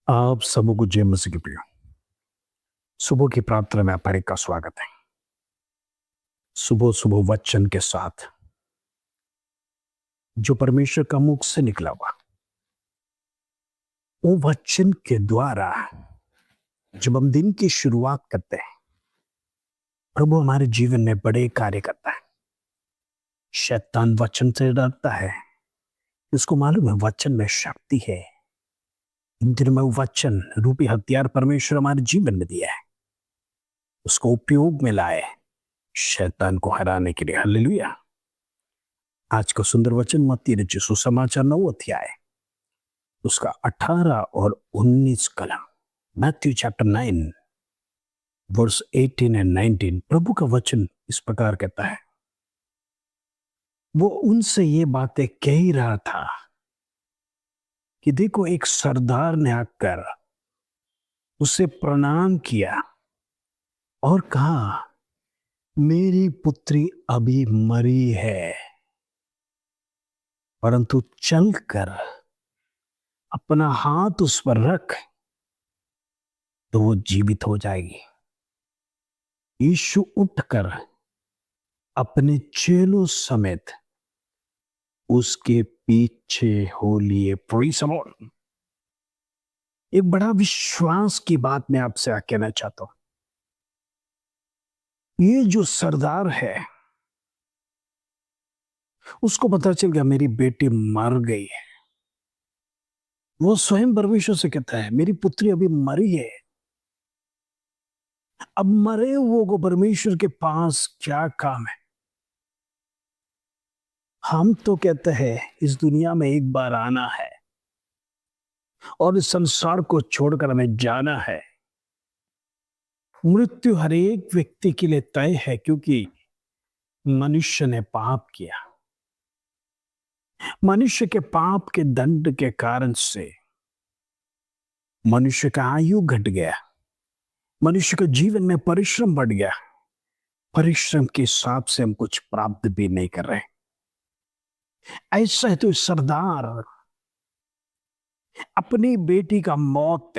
आप सबों को जय मसीह की प्रिय। सुबह की प्रार्थना में आप हर एक का स्वागत है। सुबह सुबह वचन के साथ जो परमेश्वर का मुख से निकला हुआ, वो वचन के द्वारा जब हम दिन की शुरुआत करते हैं, प्रभु हमारे जीवन में बड़े कार्य करता है। शैतान वचन से डरता है, इसको मालूम है वचन में शक्ति है। इन दिनों में वो वचन रूपी हथियार परमेश्वर हमारे जीवन में दिया है, उसको उपयोग में लाए शैतान को हराने के लिए। हालेलुया। आज का सुंदर वचन मत्ती रचित सुसमाचार 9 अध्याय उसका 18 और 19 कलम। Matthew chapter 9 verse 18 and 19। प्रभु का वचन इस प्रकार कहता है, वो उनसे ये बातें कह ही रहा था कि देखो, एक सरदार ने आकर उसे प्रणाम किया और कहा, मेरी पुत्री अभी मरी है, परंतु चलकर अपना हाथ उस पर रख तो वो जीवित हो जाएगी। यीशु उठकर अपने चेलों समेत उसके पीछे हो लिए। Praise the Lord. एक बड़ा विश्वास की बात मैं आपसे कहना चाहता हूं। ये जो सरदार है, उसको पता चल गया मेरी बेटी मर गई है। वो स्वयं परमेश्वर से कहता है, मेरी पुत्री अभी मरी है। अब मरे हुए को परमेश्वर के पास क्या काम है? हम तो कहते हैं इस दुनिया में एक बार आना है और इस संसार को छोड़कर हमें जाना है। मृत्यु हर एक व्यक्ति के लिए तय है, क्योंकि मनुष्य ने पाप किया। मनुष्य के पाप के दंड के कारण से मनुष्य का आयु घट गया, मनुष्य का जीवन में परिश्रम बढ़ गया। परिश्रम के हिसाब से हम कुछ प्राप्त भी नहीं कर रहे। ऐसा है तो सरदार अपनी बेटी का मौत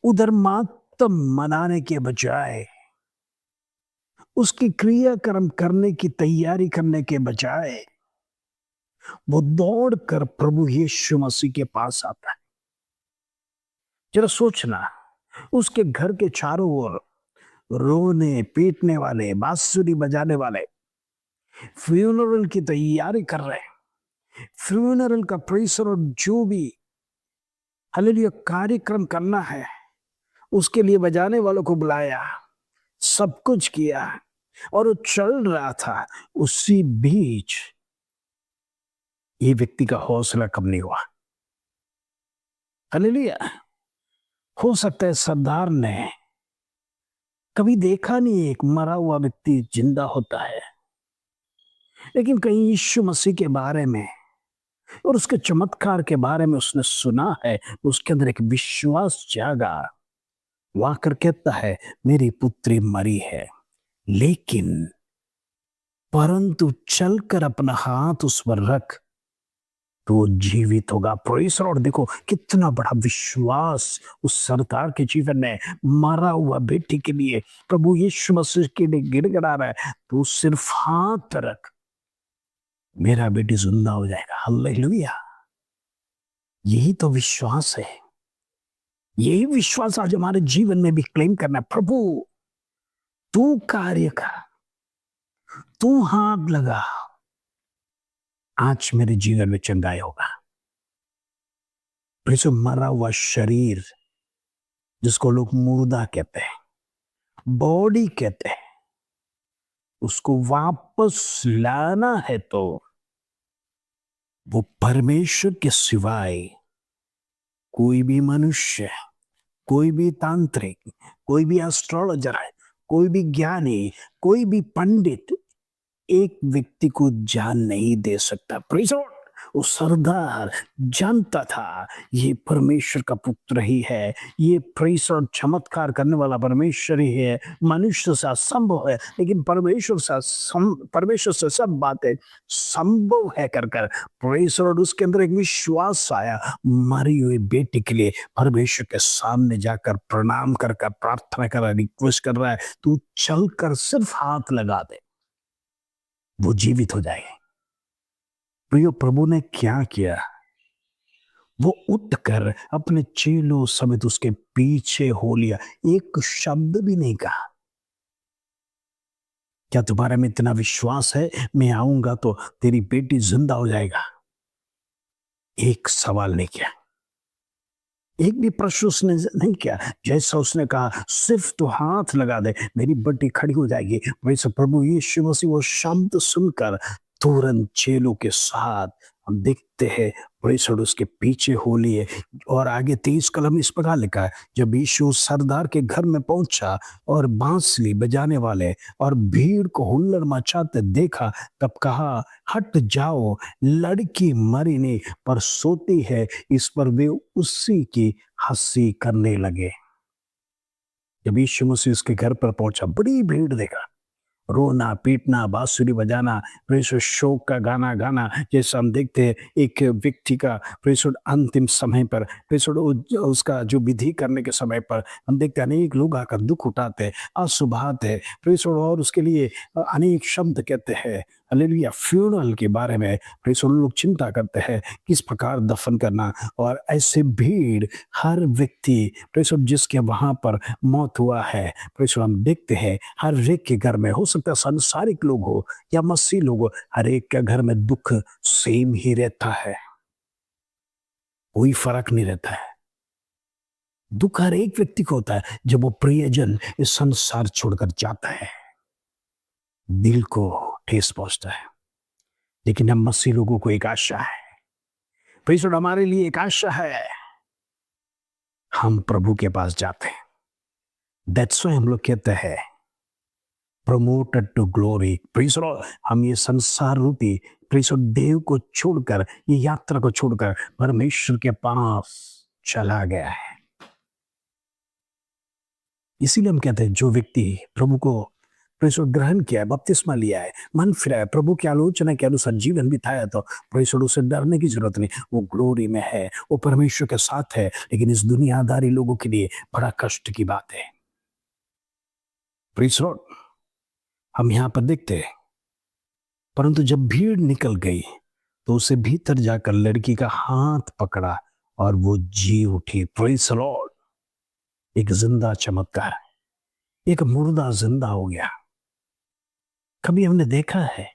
उधर मातम मनाने के बजाय, उसकी क्रियाक्रम करने की तैयारी करने के बजाय, वो दौड़कर प्रभु यीशु मसीह के पास आता है। जरा सोचना, उसके घर के चारों ओर रोने पीटने वाले, बांसुरी बजाने वाले फ्यूनरल की तैयारी कर रहे हैं। फ्यूनरल का प्रेशर और जो भी हालेलुया कार्यक्रम करना है, उसके लिए बजाने वालों को बुलाया, सब कुछ किया और वो चल रहा था। उसी बीच ये व्यक्ति का हौसला कम नहीं हुआ। हालेलुया। हो सकता है सरदार ने कभी देखा नहीं एक मरा हुआ व्यक्ति जिंदा होता है, लेकिन कहीं यीशु मसीह के बारे में और उसके चमत्कार के बारे में उसने सुना है। उसके अंदर एक विश्वास जागा। वो आकर कहता है, मेरी पुत्री मरी है, लेकिन परंतु चलकर अपना हाथ उस पर रख तो वो जीवित होगा। Praise the Lord. देखो कितना बड़ा विश्वास उस सरदार के जीवन में। मरा हुआ बेटी के लिए प्रभु यीशु मसीह के लिए गिड़गिड़ा रहा है, तो सिर्फ हाथ रख, मेरा बेटी जिंदा हो जाएगा। हालेलुया। यही तो विश्वास है। यही विश्वास आज हमारे जीवन में भी क्लेम करना है। प्रभु तू कार्य कर, तू हाथ लगा, आज मेरे जीवन में चंगाई होगा। फिर से मरा हुआ शरीर, जिसको लोग मुर्दा कहते हैं, बॉडी कहते हैं, उसको वापस लाना है तो वो परमेश्वर के सिवाय कोई भी मनुष्य, कोई भी तांत्रिक, कोई भी एस्ट्रोलॉजर है, कोई भी ज्ञानी, कोई भी पंडित एक व्यक्ति को जान नहीं दे सकता। Praise the Lord. वो सरदार जानता था ये परमेश्वर का पुत्र ही है, ये प्रेस और चमत्कार करने वाला परमेश्वर ही है। मनुष्य से असंभव है, लेकिन परमेश्वर से सब बातें संभव है कर कर प्रेस, और उसके अंदर एक विश्वास आया। मरी हुई बेटी के लिए परमेश्वर के सामने जाकर प्रणाम कर कर प्रार्थना कर रहा है, रिक्वेस्ट कर रहा है, तू चल कर सिर्फ हाथ लगा दे, वो जीवित हो जाएगी। प्रियो, प्रभु ने क्या किया? वो उठकर अपने चेलों समेत उसके पीछे हो लिया, एक शब्द भी नहीं कहा। क्या तुम्हारे में इतना विश्वास है, मैं आऊंगा तो तेरी बेटी जिंदा हो जाएगा? एक सवाल नहीं किया, एक भी प्रश्न उसने नहीं किया। जैसा उसने कहा सिर्फ तो हाथ लगा दे, मेरी बेटी खड़ी हो जाएगी, वैसे प्रभु यीशु मसीह वो शब्द सुनकर तुरंत चेलों के साथ हम देखते हैं परमेश्वर उसके पीछे हो लिए। और आगे 23 कलम इस प्रकार लिखा है, जब यीशु सरदार के घर में पहुंचा और बांसुरी बजाने वाले और भीड़ को हुल्लड़ मचाते देखा, तब कहा, हट जाओ, लड़की मरी नहीं पर सोती है। इस पर वे उसी की हंसी करने लगे। जब यीशु मसीह उसके घर पर पहुंचा, बड़ी भीड़ देखा, रोना पीटना, बांसुरी बजाना, प्रेषण शोक का गाना गाना, जैसा हम देखते हैं एक व्यक्ति का प्रेषण अंतिम समय पर, प्रेषण उसका जो विधि करने के समय पर हम देखते हैं अनेक लोग आकर दुख उठाते, आंसू बहाते प्रेषण, और उसके लिए अनेक शब्द कहते हैं। हालेलुया। फ्यूनरल के बारे में प्रेषण लोग चिंता करते हैं किस प्रकार दफन करना, और ऐसे भीड़ हर व्यक्ति प्रेषण जिसके वहां पर मौत हुआ है, प्रेषण हम देखते हैं हर एक के घर में, हो सकता है संसारिक लोग हो या मसीह लोग हो, हर एक के घर में दुख सेम ही रहता है, कोई फर्क नहीं रहता है। दुख हर एक व्यक्ति को होता है जब वो प्रियजन इस संसार छोड़कर जाता है, दिल को ठेस पहुंचता है। लेकिन हम मसीह लोगों को एक आशा है, प्रियजन हमारे लिए एक आशा है, हम प्रभु के पास जाते हैं। दैट्स व्हाई हम लोग कहते हैं प्रमोटेड टू ग्लोरी। प्रियजन हम ये संसार रूपी प्रियजन देव को छोड़कर, ये यात्रा को छोड़कर परमेश्वर के पास चला गया है। इसीलिए हम कहते हैं जो व्यक्ति प्रभु को प्रेषण ग्रहण किया है, बपतिस्मा लिया है, मन फिरा है, प्रभु की आलोचना के अनुसार जीवन बिताया, तो प्रेषण उसे डरने की जरूरत नहीं, वो ग्लोरी में है, वो परमेश्वर के साथ है। लेकिन इस दुनियादारी लोगों के लिए बड़ा कष्ट की बात है। प्रेषण हम यहां पर देखते हैं, परंतु जब भीड़ निकल गई तो उसे भीतर जाकर लड़की का हाथ पकड़ा और वो जी उठी। Praise the Lord. एक जिंदा चमत्कार, एक मुर्दा जिंदा हो गया। कभी हमने देखा है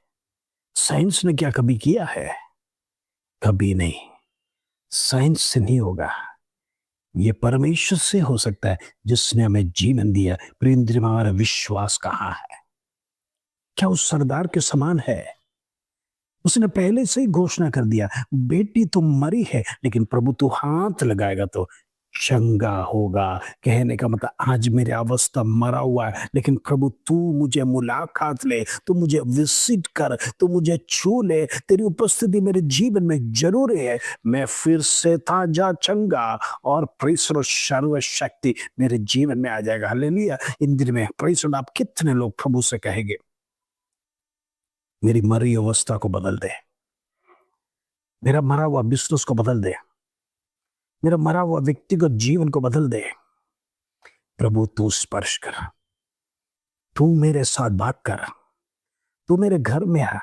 साइंस ने क्या कभी किया है? कभी नहीं। साइंस से नहीं होगा, ये परमेश्वर से हो सकता है जिसने हमें जीवन दिया। प्रिय, हमारा विश्वास कहाँ है? क्या उस सरदार के समान है? उसने पहले से ही घोषणा कर दिया, बेटी तो मरी है, लेकिन प्रभु तू हाथ लगाएगा तो चंगा होगा। कहने का मतलब आज मेरी अवस्था मरा हुआ है, लेकिन प्रभु तू मुझे मुलाकात ले, तू मुझे विजिट कर, तू मुझे छू ले, तेरी उपस्थिति मेरे जीवन में जरूरी है। मैं फिर से ताजा चंगा और प्रेषण सर्वशक्ति मेरे जीवन में आ जाएगा। हालेलुया। इन दिन में प्रेषण आप कितने लोग प्रभु से कहेंगे, मेरी मरी अवस्था को बदल दे, मेरा मरा हुआ बिजनेस को बदल दे, मेरा मरा हुआ व्यक्तिगत जीवन को बदल दे। प्रभु तू स्पर्श कर, तू मेरे साथ बात कर, तू मेरे घर में आ,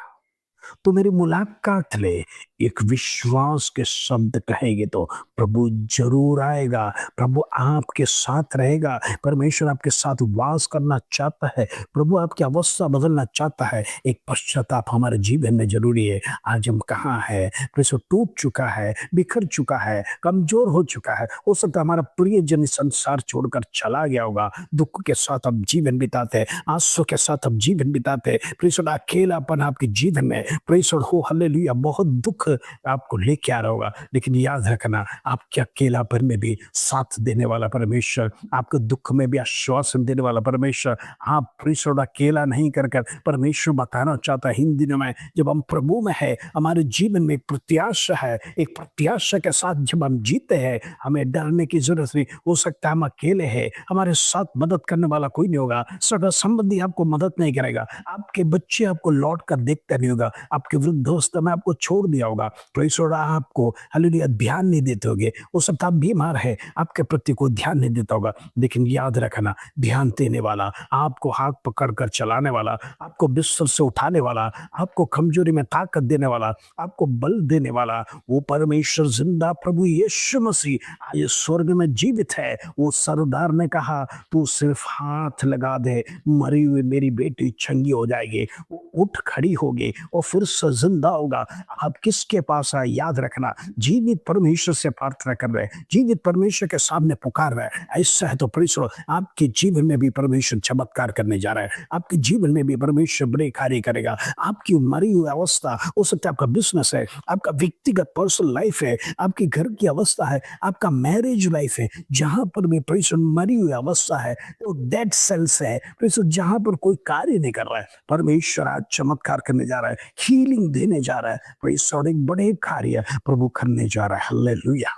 तू मेरी मुलाकात ले। एक विश्वास के शब्द कहेंगे तो प्रभु जरूर आएगा, प्रभु आपके साथ रहेगा। परमेश्वर आपके साथ वास करना चाहता है, प्रभु आपकी अवस्था बदलना चाहता है। एक पश्चाताप हमारे जीवन में जरूरी है। आज हम कहाँ है? परमेश्वर टूट चुका है, बिखर चुका है, कमजोर हो चुका है। हो सकता है हमारा प्रियजन संसार छोड़कर चला गया होगा। दुख के साथ हम जीवन बिताते, आंसू के साथ हम जीवन बिताते। परमेश्वर अकेलापन आपके जीवन में, प्रेषण हो, हालेलुया, बहुत दुख दुख आपको लेके आ रहा होगा, लेकिन याद रखना आपके अकेलापन में भी साथ देने वाला परमेश्वर, आपके दुख में भी आश्वासन देने वाला परमेश्वर, आप प्रिसोड अकेला नहीं कर कर परमेश्वर बताना चाहता है इन दिनों में जब हम प्रभु में है, हमारे जीवन में एक प्रत्याशा है, एक प्रत्याशा के साथ जब हम जीते हैं, हमें डरने की जरूरत नहीं। हो सकता है हम अकेले हैं, हमारे साथ मदद करने वाला कोई नहीं होगा, सगा संबंधी आपको मदद नहीं करेगा, आपके बच्चे आपको लौट कर देखते नहीं होगा, आपके वृद्धावस्था में आपको छोड़ दिया होगा, प्रेसोड़ा आपको हालेलुया ध्यान नहीं देते होगे। हो सकता है आप बीमार है, आपके प्रति कोई ध्यान नहीं देता होगा, लेकिन याद रखना ध्यान देने वाला, आपको हाथ पकड़ कर चलाने वाला, आपको बिस्तर से उठाने वाला, आपको कमजोरी में ताकत देने वाला, आपको बल देने वाला, वो परमेश्वर जिंदा प्रभु यीशु मसीह आज स्वर्ग में जीवित है। वो सरदार ने कहा तू सिर्फ हाथ लगा दे, मरी हुई मेरी बेटी चंगी हो जाएगी, वो उठ खड़ी होगी और फिर से जिंदा होगा। आप किसके पास आए याद रखना, जीवित परमेश्वर से प्रार्थना कर रहे हैं, जीवित परमेश्वर के सामने पुकार रहे हैं। ऐसा है तो परमेश्वर आपके जीवन में भी परमेश्वर चमत्कार करने जा रहा है, आपके जीवन में भी परमेश्वर बड़े कार्य करेगा। आपकी मरी हुई अवस्था हो सकता है, आपका बिजनेस है, आपका व्यक्तिगत पर्सनल लाइफ है, आपके घर की अवस्था है, आपका मैरिज लाइफ है, जहां पर भी परमेश्वर मरी हुई अवस्था है, तो डेड सेल्स है परमेश्वर, जहां पर कोई कार्य नहीं कर रहा है, परमेश्वर आज चमत्कार करने जा रहा है, हीलिंग देने जा रहा है, परमेश्वर एक बड़े कार्य प्रभु करने जा रहा है। हालेलुया।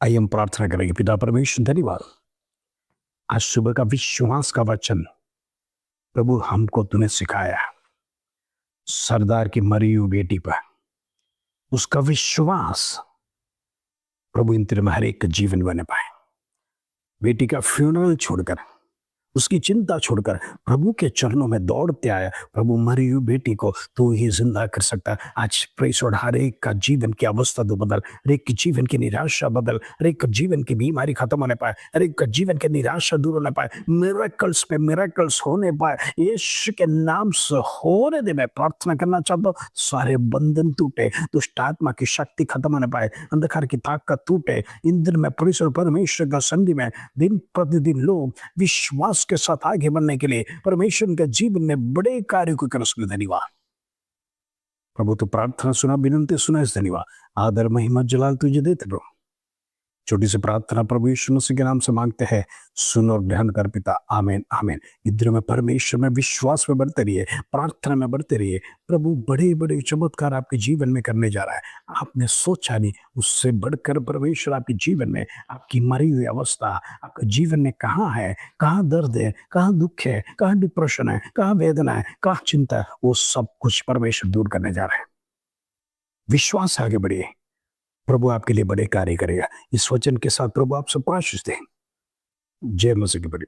आइए हम प्रार्थना करेंगे। पिता परमेश्वर धन्यवाद, आज सुबह का विश्वास का वचन प्रभु हमको तूने सिखाया, सरदार की मरी हुई बेटी पर उसका विश्वास प्रभु इन तेरे में हर एक का जीवन बने पाए। बेटी का फ्यूनरल छोड़कर, उसकी चिंता छोड़कर प्रभु के चरणों में दौड़ते आया। प्रभु मरी हुई बेटी को तू ही जिंदा कर सकता है। आज प्रेसोड हर एक का जीवन की अवस्था तो बदल, हर एक के जीवन की निराशा बदल, हर एक का जीवन की बीमारी खत्म होने पाए, हर एक का जीवन की निराशा दूर होने पाए, मिरेकल्स पे मिरेकल्स होने पाए, यीशु के नाम से होने दे। मैं प्रार्थना करना चाहता हूँ सारे बंधन टूटे, दुष्ट आत्मा की शक्ति खत्म होने पाए, अंधकार की ताकत टूटे। इन दिन में परमेश्वर का संधि में दिन प्रतिदिन लोग विश्वास के साथ आगे बढ़ने के लिए परमेश्वर के जीवन में बड़े कार्य को कर उसके धन्यवाद प्रभु। तो प्रार्थना सुना, विनंती सुना, इस धन्यवाद आदर महिमा जलाल तुझे देते प्रभु। छोटी सी प्रार्थना प्रभु यीशु मसीह के नाम से मांगते हैं, सुन और ध्यान कर पिता, आमीन आमीन। इधर में परमेश्वर में विश्वास में बढ़ते रहिए, प्रार्थना में बढ़ते रहिए। प्रभु बड़े बड़े चमत्कार आपके जीवन में करने जा रहा है, आपने सोचा नहीं उससे बढ़कर परमेश्वर आपके जीवन में, आपकी मरी हुई अवस्था आपके जीवन में कहाँ है, कहाँ दर्द है, कहाँ दुख है, कहाँ डिप्रेशन है, कहाँ वेदना है, कहाँ चिंता है, वो सब कुछ परमेश्वर दूर करने जा रहा है। विश्वास से आगे बढ़िए, प्रभु आपके लिए बड़े कार्य करेगा। इस वचन के साथ प्रभु आप सब आशीष दें। जय मसीह की बड़ी।